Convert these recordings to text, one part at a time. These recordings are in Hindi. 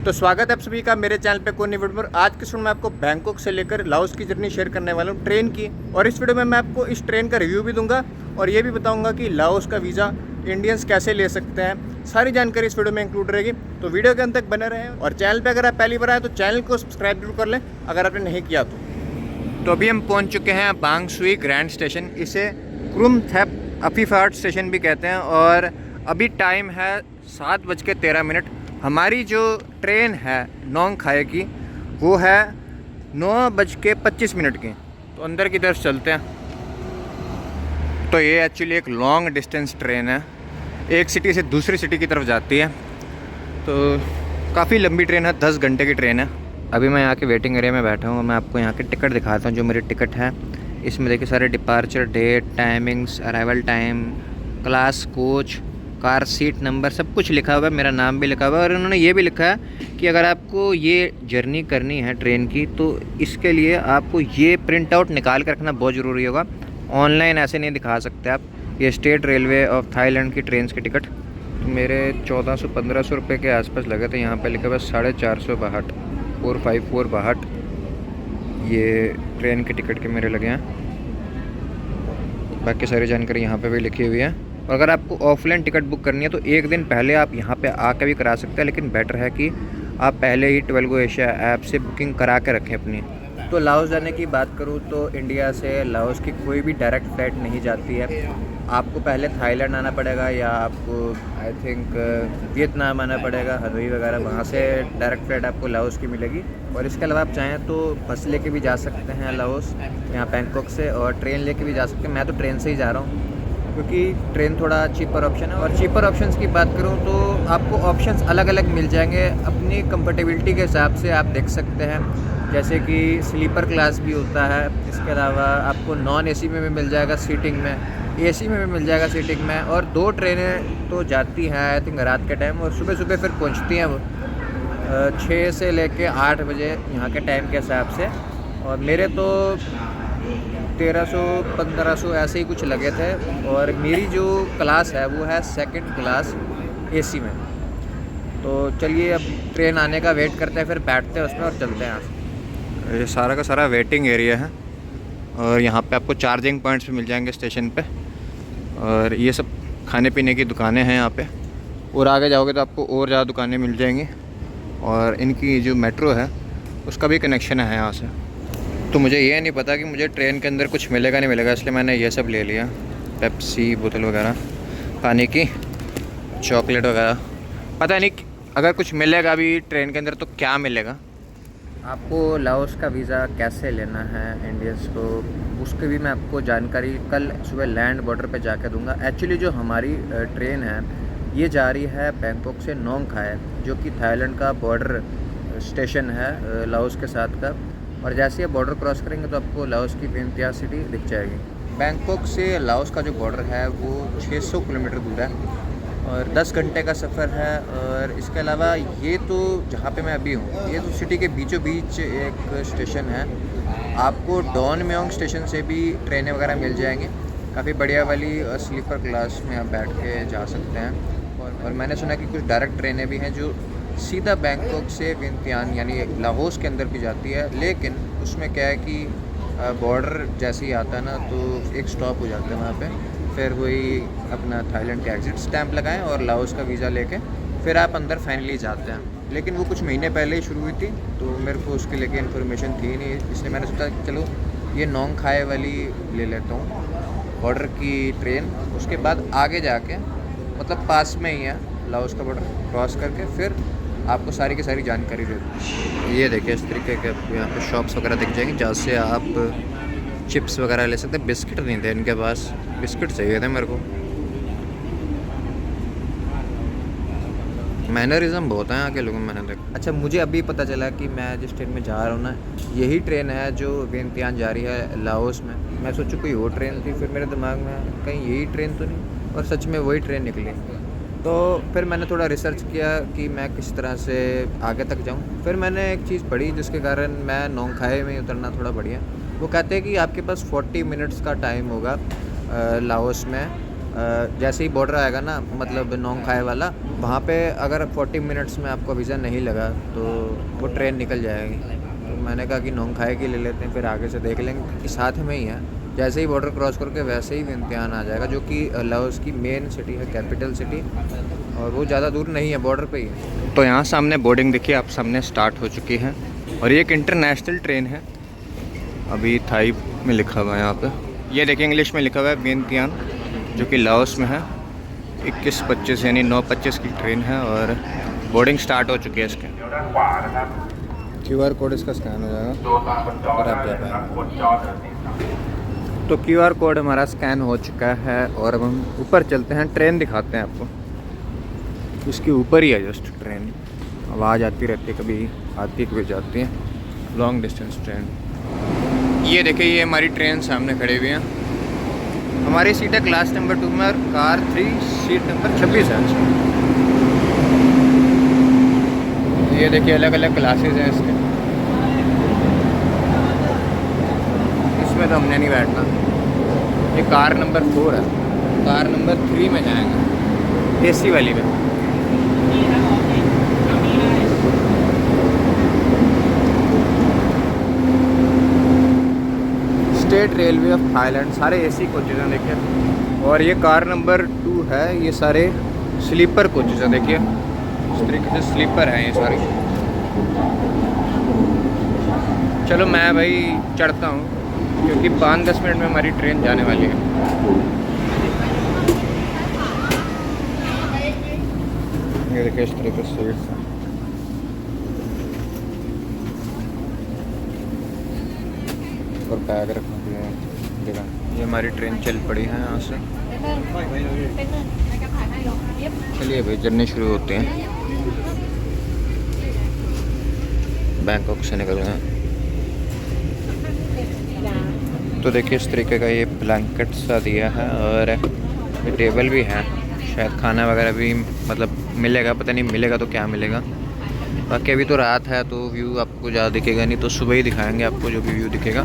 तो स्वागत है आप सभी का मेरे चैनल पे कोई नई वीडियो पर। आज के शुरू में आपको बैंकॉक से लेकर लाओस की जर्नी शेयर करने वाला हूँ ट्रेन की। और इस वीडियो में मैं आपको इस ट्रेन का रिव्यू भी दूंगा और ये भी बताऊंगा कि लाओस का वीज़ा इंडियंस कैसे ले सकते हैं। सारी जानकारी इस वीडियो में इंक्लूड रहेगी, तो वीडियो के अंत तक बने रहें। और चैनल पर अगर आप पहली बार आए तो चैनल को सब्सक्राइब जरूर कर लें अगर आपने नहीं किया तो। अभी हम पहुँच चुके हैं बांग सुई ग्रैंड स्टेशन, इसे क्रुम थेप अफीफार्ट स्टेशन भी कहते हैं। और अभी टाइम है 7:13। हमारी जो ट्रेन है नोंग खाए की वो है 9:25 की। तो अंदर की तरफ चलते हैं। तो ये एक्चुअली एक लॉन्ग डिस्टेंस ट्रेन है, एक सिटी से दूसरी सिटी की तरफ जाती है। तो काफ़ी लंबी ट्रेन है, 10 घंटे की ट्रेन है। अभी मैं यहाँ के वेटिंग एरिया में बैठा हूँ। मैं आपको यहाँ के टिकट दिखाता हूँ जो मेरी टिकट है। इसमें देखिए सारे departure date, timings, arrival time, class, coach, car seat number सब कुछ लिखा हुआ है। मेरा नाम भी लिखा हुआ है। और उन्होंने ये भी लिखा है कि अगर आपको ये जर्नी करनी है ट्रेन की तो इसके लिए आपको ये प्रिंट आउट निकाल कर रखना बहुत ज़रूरी होगा। ऑनलाइन ऐसे नहीं दिखा सकते आप। ये स्टेट रेलवे ऑफ थाईलैंड की ट्रेन के टिकट तो मेरे 1400-1500 रुपये के आसपास लगे थे। यहाँ पे लिखा हुआ 452 454 ये ट्रेन के टिकट के मेरे लगे हैं। बाकी सारी जानकारी यहाँ पे भी लिखी हुई है। और अगर आपको ऑफलाइन टिकट बुक करनी है तो एक दिन पहले आप यहाँ पे आकर भी करा सकते हैं, लेकिन बेटर है कि आप पहले ही ट्वेल्गो एशिया ऐप से बुकिंग करा के रखें अपनी। तो लाओस जाने की बात करूँ तो इंडिया से लाओस की कोई भी डायरेक्ट फ़्लाइट नहीं जाती है। आपको पहले थाईलैंड आना पड़ेगा या आपको आई थिंक वियतनाम आना पड़ेगा, हनोई वगैरह, वहाँ से डायरेक्ट फ़्लाइट आपको लाओस की मिलेगी। और इसके अलावा आप चाहें तो बस लेके भी जा सकते हैं लाओस यहाँ बैंकॉक से, और ट्रेन लेके भी जा सकते हैं। मैं तो ट्रेन से ही जा रहा हूँ क्योंकि ट्रेन थोड़ा चीपर ऑप्शन है। और चीपर ऑप्शंस की बात करूँ तो आपको ऑप्शंस अलग अलग मिल जाएंगे, अपनी कंफर्टेबिलिटी के हिसाब से आप देख सकते हैं। जैसे कि स्लीपर क्लास भी होता है, इसके अलावा आपको नॉन एसी में भी मिल जाएगा सीटिंग में, एसी में भी मिल जाएगा सीटिंग में। और 2 ट्रेनें तो जाती हैं आई थिंक रात के टाइम, और सुबह सुबह फिर पहुंचती हैं वो 6 से लेके 8 बजे यहाँ के टाइम के हिसाब से। और मेरे तो 1300-1500 ऐसे ही कुछ लगे थे। और मेरी जो क्लास है वो है 2nd क्लास एसी में। तो चलिए अब ट्रेन आने का वेट करते हैं, फिर बैठते हैं उसमें और चलते हैं यहाँ से। ये सारा का सारा वेटिंग एरिया है और यहाँ पे आपको चार्जिंग पॉइंट्स भी मिल जाएंगे स्टेशन पे। और ये सब खाने पीने की दुकानें हैं यहाँ पे। और आगे जाओगे तो आपको और ज़्यादा दुकानें मिल जाएंगी। और इनकी जो मेट्रो है उसका भी कनेक्शन है यहाँ से। तो मुझे ये नहीं पता कि मुझे ट्रेन के अंदर कुछ मिलेगा नहीं मिलेगा, इसलिए मैंने ये सब ले लिया। पेप्सी बोतल वगैरह, पानी की, चॉकलेट वगैरह। पता नहीं अगर कुछ मिलेगा भी ट्रेन के अंदर तो क्या मिलेगा। आपको लाओस का वीज़ा कैसे लेना है इंडियंस को, उसकी भी मैं आपको जानकारी कल सुबह लैंड बॉर्डर पे जाके दूंगा। एक्चुअली जो हमारी ट्रेन है ये जा रही है बैंकॉक से नोंग खाए, जो कि थाईलैंड का बॉर्डर स्टेशन है लाओस के साथ का। और जैसे ही बॉर्डर क्रॉस करेंगे तो आपको लाओस की वियंतियान सिटी दिख जाएगी। बैंकॉक से लाओस का जो बॉर्डर है वो 600 किलोमीटर दूर है और 10 घंटे का सफ़र है। और इसके अलावा ये तो जहाँ पे मैं अभी हूँ ये तो सिटी के बीचों बीच एक स्टेशन है। आपको डॉन मेयोंग स्टेशन से भी ट्रेनें वगैरह मिल जाएंगी, काफ़ी बढ़िया वाली स्लीपर क्लास में आप बैठ के जा सकते हैं। और मैंने सुना कि कुछ डायरेक्ट ट्रेनें भी हैं जो सीधा बैंकॉक से वियंतियान यानी लाओस के अंदर भी जाती है। लेकिन उसमें क्या है कि बॉर्डर जैसे ही आता है ना तो एक स्टॉप हो जाता है वहाँ पे, फिर वही अपना थाईलैंड का एग्ज़िट स्टैंप लगाएं और लाओस का वीज़ा लेके फिर आप अंदर फाइनली जाते हैं। लेकिन वो कुछ महीने पहले ही शुरू हुई थी तो मेरे को उसके लेके इन्फॉर्मेशन थी नहीं, इसलिए मैंने सोचा चलो ये नोंग खाए वाली ले लेता हूँ बॉर्डर की ट्रेन। उसके बाद आगे जाके मतलब पास में ही है लाओस का बॉर्डर क्रॉस करके फिर आपको सारी की सारी जानकारी दे दूँ। ये देखिए इस तरीके के यहाँ पे शॉप्स वगैरह दिख जाएंगी जहाँ से आप चिप्स वगैरह ले सकते हैं। बिस्किट नहीं थे इनके पास, बिस्किट चाहिए थे मेरे को। मैनरिज्म बहुत है यहाँ के लोगों में, मैंने देखा। अच्छा, मुझे अभी पता चला कि मैं जिस ट्रेन में जा रहा हूँ ना यही ट्रेन है जो वियंतियान जा रही है लाओस में। मैं सोचूं कोई और ट्रेन थी, फिर मेरे दिमाग में कहीं यही ट्रेन तो नहीं, और सच में वही ट्रेन निकली। तो फिर मैंने थोड़ा रिसर्च किया कि मैं किस तरह से आगे तक जाऊँ। फिर मैंने एक चीज़ पढ़ी जिसके कारण मैं नोंग खाए में उतरना थोड़ा बढ़िया। वो कहते हैं कि आपके पास 40 मिनट्स का टाइम होगा लाओस में जैसे ही बॉर्डर आएगा ना, मतलब नोंग खाई वाला, वहाँ पे अगर 40 मिनट्स में आपको वीज़ा नहीं लगा तो वो ट्रेन निकल जाएगी। तो मैंने कहा कि नोंग खाई की ले लेते हैं, फिर आगे से देख लेंगे, क्योंकि साथ में ही है। जैसे ही बॉर्डर क्रॉस करके वैसे ही विंतियान आ जाएगा, जो कि लाओस की मेन सिटी है, कैपिटल सिटी, और वो ज़्यादा दूर नहीं है, बॉर्डर पे ही है। तो यहाँ सामने बोर्डिंग देखिए आप सामने स्टार्ट हो चुकी है, और ये एक इंटरनेशनल ट्रेन है। अभी थाई में लिखा हुआ है यहाँ पे, ये देखिए इंग्लिश में लिखा हुआ है वियंतियान, जो कि लाओस में है। 21:25 यानी 9:25 की ट्रेन है, और बोर्डिंग स्टार्ट हो चुकी है इसके। QR कोड इसका स्कैन हो जाएगा और आप जा पाएंगे। तो QR कोड हमारा स्कैन हो चुका है, और अब हम ऊपर चलते हैं। ट्रेन दिखाते हैं आपको, इसके ऊपर ही है जस्ट ट्रेन। आवाज़ आती रहती है, कभी आती है कभी जाती है, लॉन्ग डिस्टेंस ट्रेन। ये देखिए, ये हमारी ट्रेन सामने खड़ी हुई है। हमारी सीट है क्लास नंबर 2 में, और कार 3 सीट नंबर 26 है। ये देखिए अलग अलग क्लासेस हैं इसके। इसमें तो हमने नहीं बैठना। ये कार नंबर 4 है, कार नंबर 3 में जाएंगे, AC वाली में। स्टेट रेलवे ऑफ थाईलैंड, सारे AC कोचेज हैं देखिए। और ये कार नंबर 2 है, ये सारे स्लीपर कोचेज हैं देखिए, इस तरीके से स्लीपर हैं ये सारे। चलो मैं भाई चढ़ता हूँ, क्योंकि 5-10 मिनट में हमारी ट्रेन जाने वाली है। ये देखिए इस तरीके से और बैग रखने के लिए जगह। ये हमारी ट्रेन चल पड़ी है यहाँ से। चलिए भाई जर्नी शुरू होते हैं। बैंकॉक से निकल गए। तो देखिए इस तरीके का ये ब्लैंकेट सा दिया है, और ये टेबल भी है, शायद खाना वगैरह भी मतलब मिलेगा, पता नहीं मिलेगा तो क्या मिलेगा। बाकी अभी तो रात है तो व्यू आपको ज़्यादा दिखेगा नहीं, तो सुबह ही दिखाएंगे आपको जो भी व्यू दिखेगा।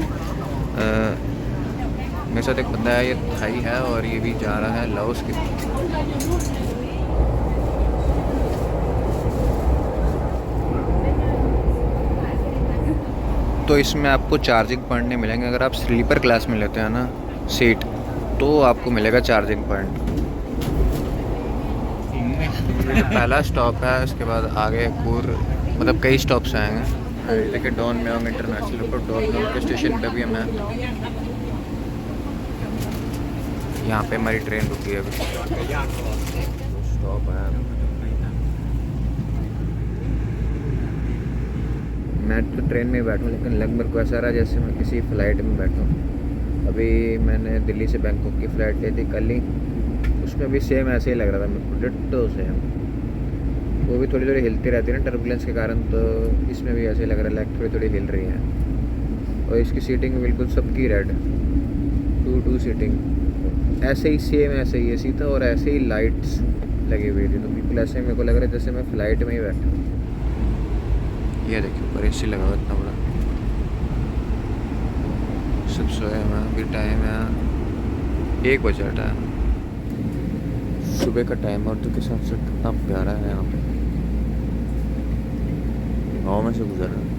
मेरे साथ एक बंदा है, ये थाई है, और ये भी जा रहा है लाओस की। तो इसमें आपको चार्जिंग पॉइंट नहीं मिलेंगे। अगर आप स्लीपर क्लास में लेते हैं ना सीट, तो आपको मिलेगा चार्जिंग पॉइंट। पहला स्टॉप है, उसके बाद आगे पूर मतलब कई स्टॉप्स आएंगे। देखिए Don Mueang international airport, Don Mueang के स्टेशन पे भी हम हैं। यहाँ पे हमारी ट्रेन रुकी है अभी, स्टॉप है। मैं तो ट्रेन में ही बैठूँ, लेकिन लग मेरे को ऐसा रहा जैसे मैं किसी फ़्लाइट में बैठा हूँ। अभी मैंने दिल्ली से बैंकॉक की फ़्लाइट ली थी कल ही, उसमें भी सेम ऐसे ही लग रहा था मेरे को, डिट्टो सेम। वो भी थोड़ी थोड़ी हिलती रहती है ना टर्बुलेंस के कारण, तो इसमें भी ऐसे लग रहा है, लाइक थोड़ी थोड़ी हिल रही है। और इसकी सीटिंग बिल्कुल सबकी रेड, 2-2 सीटिंग, ऐसे ही सेम ऐसे ही AC था, और ऐसे ही लाइट्स लगी हुई थी। तो बिल्कुल ऐसे मेरे को लग रहा है जैसे मैं फ़्लाइट में ही बैठा हूँ। ये देखिए ऊपर AC लगा हुआ इतना बड़ा। सब सोए हैं, अभी टाइम है 1 बजे टाइम, सुबह का टाइम। और तो के साथ से कितना प्यारा है यहाँ पे, गाँव में से गुजर रहा है।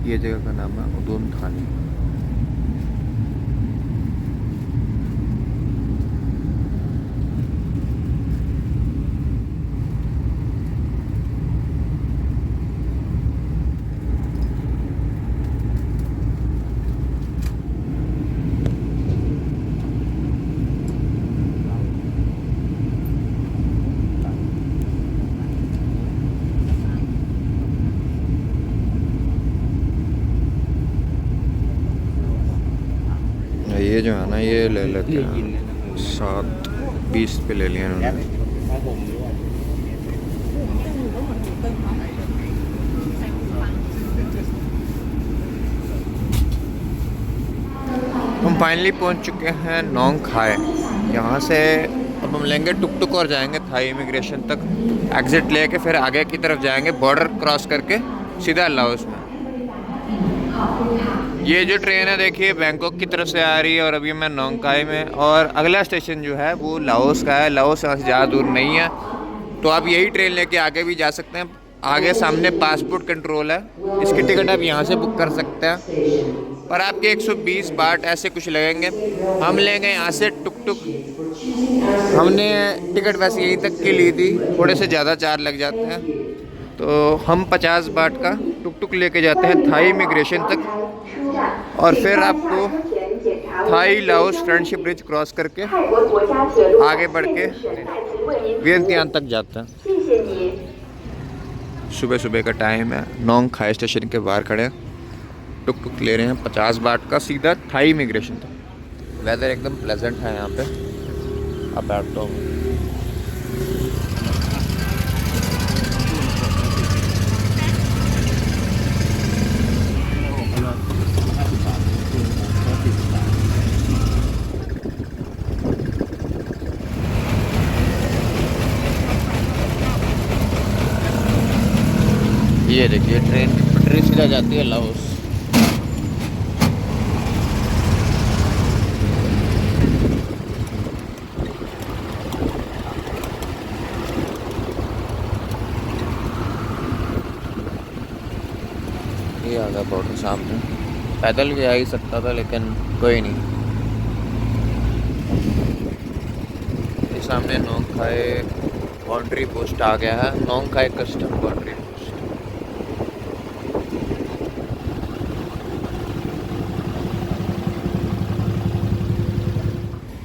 ये जगह का नाम है उदुम थानी। ये जो है ना ये ले लेते हैं 7:20 पे ले लिया इन्होंने। हम फाइनली पहुंच चुके हैं नोंग खाई। यहाँ से अब हम लेंगे टुक टुक और जाएंगे थाई इमिग्रेशन तक, एग्जिट लेके फिर आगे की तरफ जाएंगे, बॉर्डर क्रॉस करके सीधा लाओस में। ये जो ट्रेन है देखिए बैंकॉक की तरफ से आ रही है और अभी मैं नोंग खाई में, और अगला स्टेशन जो है वो लाओस का है। लाओस यहाँ से ज़्यादा दूर नहीं है, तो आप यही ट्रेन लेके आगे भी जा सकते हैं। आगे सामने पासपोर्ट कंट्रोल है, इसकी टिकट आप यहाँ से बुक कर सकते हैं, पर आपके 120 बाट ऐसे कुछ लगेंगे। हम लेंगे यहाँ से टुक टुक। हमने टिकट वैसे यहीं तक की ली थी, थोड़े से ज़्यादा चार्ज लग जाते हैं, तो हम 50 बाट का टुक टुक लेके जाते हैं थाई इमिग्रेशन तक, और फिर आपको Thai Laos friendship bridge cross करके आगे बढ़ के वियंतियान तक जाते हैं। सुबह सुबह का टाइम है, नोंग खाई स्टेशन के बाहर खड़े हैं, टुक टुक ले रहे हैं 50 बाट का सीधा थाई इमिग्रेशन तक। वेदर एकदम प्लेजेंट है यहाँ पे, अब बैठता हूँ। ये देखिए ट्रेन की पटरी सीधा जाती है लाओस। ये आ गया बॉर्डर सामने, पैदल भी आ ही सकता था लेकिन कोई नहीं। ये सामने नोंग खाई बाउंड्री पोस्ट आ गया है, नोंग खाई कस्टम बाउंड्री पोस्ट।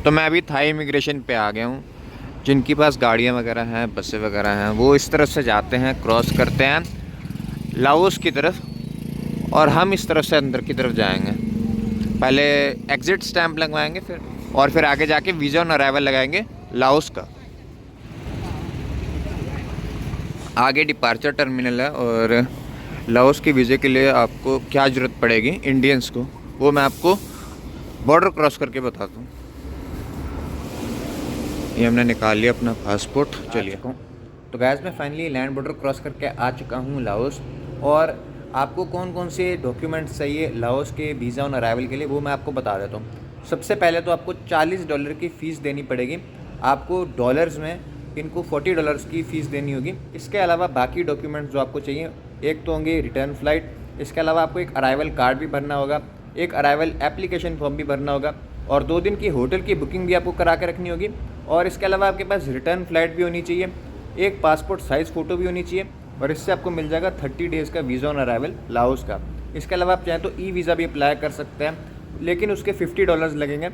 तो मैं अभी थाई इमिग्रेशन पे आ गया हूँ। जिनके पास गाड़ियाँ वगैरह हैं, बसें वगैरह हैं, वो इस तरफ से जाते हैं, क्रॉस करते हैं लाओस की तरफ, और हम इस तरफ से अंदर की तरफ जाएंगे। पहले एग्ज़िट स्टैंप लगवाएंगे फिर आगे जाके वीज़ा ऑन अराइवल लगाएंगे लाओस का। आगे डिपार्चर टर्मिनल है, और लाओस के वीज़े के लिए आपको क्या ज़रूरत पड़ेगी इंडियंस को, वो मैं आपको बॉर्डर क्रॉस करके बताता हूँ। ये हमने निकाल लिया अपना पासपोर्ट, चलिए। तो गैस मैं फाइनली लैंड बॉर्डर क्रॉस करके आ चुका हूँ लाओस, और आपको कौन कौन से डॉक्यूमेंट्स चाहिए लाओस के वीज़ा ऑन अराइवल के लिए वो मैं आपको बता देता हूँ। सबसे पहले तो आपको $40 की फ़ीस देनी पड़ेगी, आपको डॉलर्स में इनको $40 की फ़ीस देनी होगी। इसके अलावा बाकी डॉक्यूमेंट्स जो आपको चाहिए, एक तो होंगे रिटर्न फ़्लाइट, इसके अलावा आपको एक अराइवल कार्ड भी भरना होगा, एक अराइवल एप्लीकेशन फॉर्म भी भरना होगा, और 2 दिन की होटल की बुकिंग भी आपको करा के रखनी होगी। और इसके अलावा आपके पास रिटर्न फ़्लाइट भी होनी चाहिए, एक पासपोर्ट साइज़ फ़ोटो भी होनी चाहिए, और इससे आपको मिल जाएगा 30 डेज़ का वीज़ा ऑन अराइवल लाओस का। इसके अलावा आप चाहें तो ई वीज़ा भी अप्लाई कर सकते हैं, लेकिन उसके $50 लगेंगे,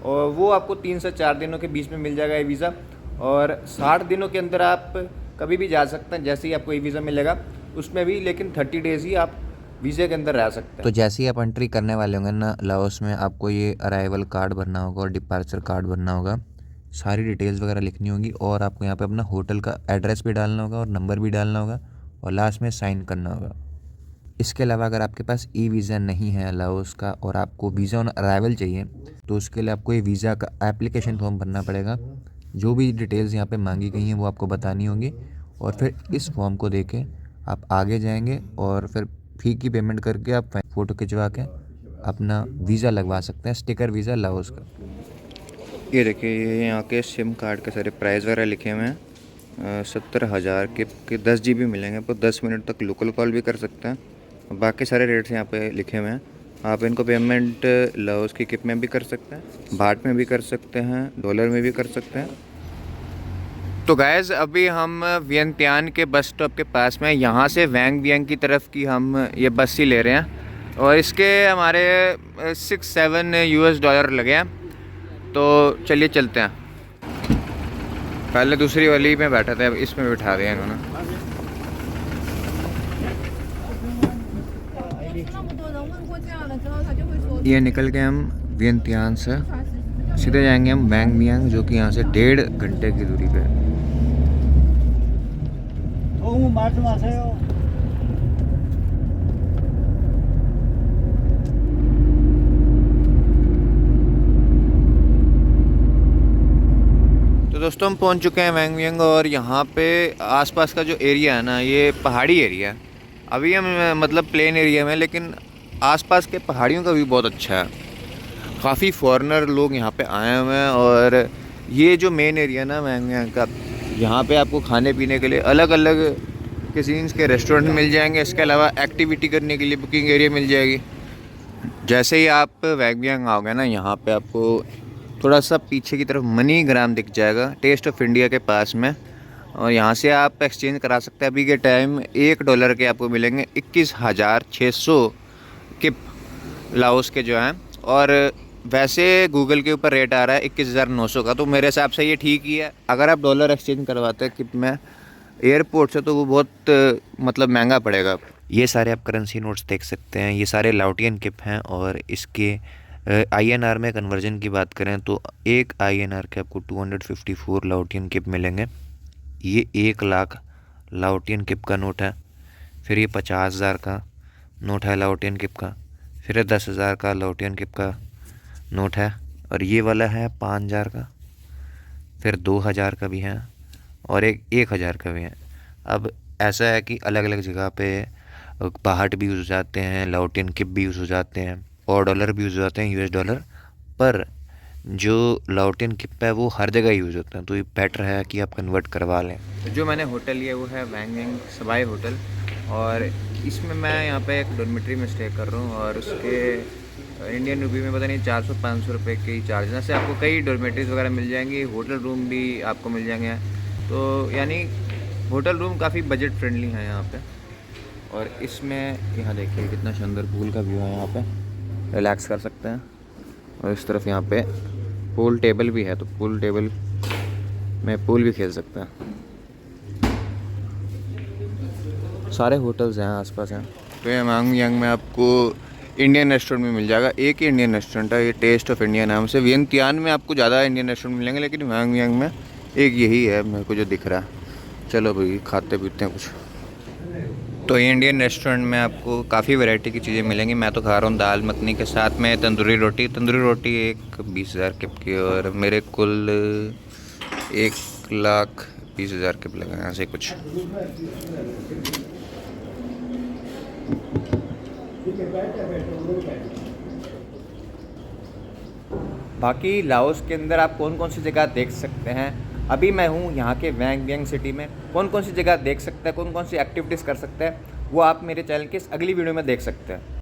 और वो आपको 3 से 4 दिनों के बीच में मिल जाएगा ई वीज़ा, और 60 दिनों के अंदर आप कभी भी जा सकते हैं जैसे ही आपको ई वीज़ा मिलेगा उसमें भी, लेकिन 30 डेज़ ही आप वीज़े के अंदर रह सकते हैं। तो जैसे ही आप एंट्री करने वाले होंगे ना लाओस में, आपको ये अराइवल कार्ड भरना होगा और डिपार्चर कार्ड भरना होगा, सारी डिटेल्स वगैरह लिखनी होगी, और आपको यहाँ पे अपना होटल का एड्रेस भी डालना होगा और नंबर भी डालना होगा, और लास्ट में साइन करना होगा। इसके अलावा अगर आपके पास ई वीज़ा नहीं है लाओस का और आपको वीज़ा ऑन अराइवल चाहिए, तो उसके लिए आपको ये वीज़ा का एप्लीकेशन फॉर्म भरना पड़ेगा। जो भी डिटेल्स यहाँ पे मांगी गई हैं वो आपको बतानी होगी, और फिर इस फॉर्म को देके आप आगे जाएंगे, और फिर फ़ी की पेमेंट करके आप फ़ोटो खिंचवा के अपना वीज़ा लगवा सकते हैं, स्टिकर वीज़ा लाओस का। ये देखिए, ये यहाँ के सिम कार्ड के सारे प्राइस वगैरह लिखे हुए हैं। 70,000 के 10 GB मिलेंगे, आपको 10 मिनट तक लोकल कॉल भी कर सकते हैं, बाकी सारे रेट्स यहाँ पे लिखे हुए हैं। आप इनको पेमेंट लाओस की किप में भी कर सकते हैं, बाट में भी कर सकते हैं, डॉलर में भी कर सकते हैं। तो गाइज़ अभी हम वियंतियान के बस स्टॉप के पास में, यहाँ से वैंग बियांग की तरफ की हम ये बस ही ले रहे हैं और इसके हमारे 6-7 US डॉलर लगे हैं। तो चलिए चलते हैं। पहले दूसरी वाली में बैठा था, अब इसमें बिठा दिया इन्होंने। ये निकल के हम वियंतियान से सीधे जाएंगे हम वैंग बियांग, जो कि यहाँ से 1.5 घंटे की दूरी पे है। तो दोस्तों हम पहुंच चुके हैं वैंग बियांग और यहाँ पे आसपास का जो एरिया है ना, ये पहाड़ी एरिया है। अभी हम मतलब प्लेन एरिया में, लेकिन आसपास के पहाड़ियों का भी बहुत अच्छा है। काफ़ी फॉरेनर लोग यहाँ पे आए हुए हैं और ये जो मेन एरिया ना वैंग बियांग का, यहाँ पे आपको खाने पीने के लिए अलग अलग किसीन्स के रेस्टोरेंट मिल जाएंगे। इसके अलावा एक्टिविटी करने के लिए बुकिंग एरिया मिल जाएगी। जैसे ही आप वैंग बियांग आओगे ना, यहाँ पे आपको थोड़ा सा पीछे की तरफ मनी ग्राम दिख जाएगा, टेस्ट ऑफ इंडिया के पास में, और यहाँ से आप एक्सचेंज करा सकते हैं। अभी के टाइम $1 के आपको मिलेंगे 21,600 किप लाओस के जो हैं। और वैसे गूगल के ऊपर रेट आ रहा है 21,900 का, तो मेरे हिसाब से ये ठीक ही है। अगर आप डॉलर एक्सचेंज करवाते हैं किप में एयरपोर्ट से, तो वो बहुत मतलब महंगा पड़ेगा। ये सारे आप करेंसी नोट्स देख सकते हैं, ये सारे लाओटियन किप हैं। और इसके INR में कन्वर्जन की बात करें तो एक INR के आपको 254 लाओटियन किप मिलेंगे। ये 1 लाख लाओटियन किप का नोट है। फिर ये 50,000 का नोट है लाओटियन किप का। फिर 10,000 का लाओटियन किप का नोट है। और ये वाला है 5,000 का। फिर 2,000 का भी है और एक 1,000 का भी है। अब ऐसा है कि अलग अलग जगह पे बाहट भी यूज़ हो जाते हैं, लाओटियन किप भी यूज़ हो जाते हैं और डॉलर भी यूज़ हो जाते हैं, US डॉलर। पर जो लाओटियन किप है वो हर जगह यूज़ होता है, तो ये बेटर है कि आप कन्वर्ट करवा लें। जो मैंने होटल लिया वो है वैंग बियांग सवाई होटल, और इसमें मैं यहाँ पे एक डॉर्मेट्री में स्टे कर रहा हूँ। और उसके इंडियन रूपी में पता नहीं 400-500 रुपये के चार्ज से आपको कई डॉर्मेट्रीज़ वगैरह मिल जाएंगी, होटल रूम भी आपको मिल जाएंगे। तो यानी होटल रूम काफ़ी बजट फ्रेंडली है यहाँ पे। और इसमें यहाँ देखिए कितना शानदार पूल का व्यू है, यहाँ पे रिलैक्स कर सकते हैं। और इस तरफ यहाँ पे पूल टेबल भी है, तो पूल टेबल में पूल भी खेल सकते हैं। सारे होटल्स हैं आसपास हैं। तो ये वैंग बियांग में आपको इंडियन रेस्टोरेंट में मिल जाएगा। एक ही इंडियन रेस्टोरेंट है, ये टेस्ट ऑफ इंडिया नाम से। वियंतियान में आपको ज़्यादा इंडियन रेस्टोरेंट मिलेंगे, लेकिन वैंग बियांग में एक यही है मेरे को जो दिख रहा है। चलो भाई खाते पीते हैं कुछ। तो ये इंडियन रेस्टोरेंट में आपको काफ़ी वैरायटी की चीज़ें मिलेंगी। मैं तो खा रहा हूँ दाल मखनी के साथ में तंदूरी रोटी। तंदूरी रोटी एक 20,000 किप की, और मेरे कुल 1,20,000 किप लगे हैं ऐसे कुछ। बाकी लाओस के अंदर आप कौन कौन सी जगह देख सकते हैं, अभी मैं हूँ यहाँ के वैंग बियांग सिटी में। कौन कौन सी जगह देख सकते हैं, कौन कौन सी एक्टिविटीज़ कर सकते हैं, वो आप मेरे चैनल की इस अगली वीडियो में देख सकते हैं।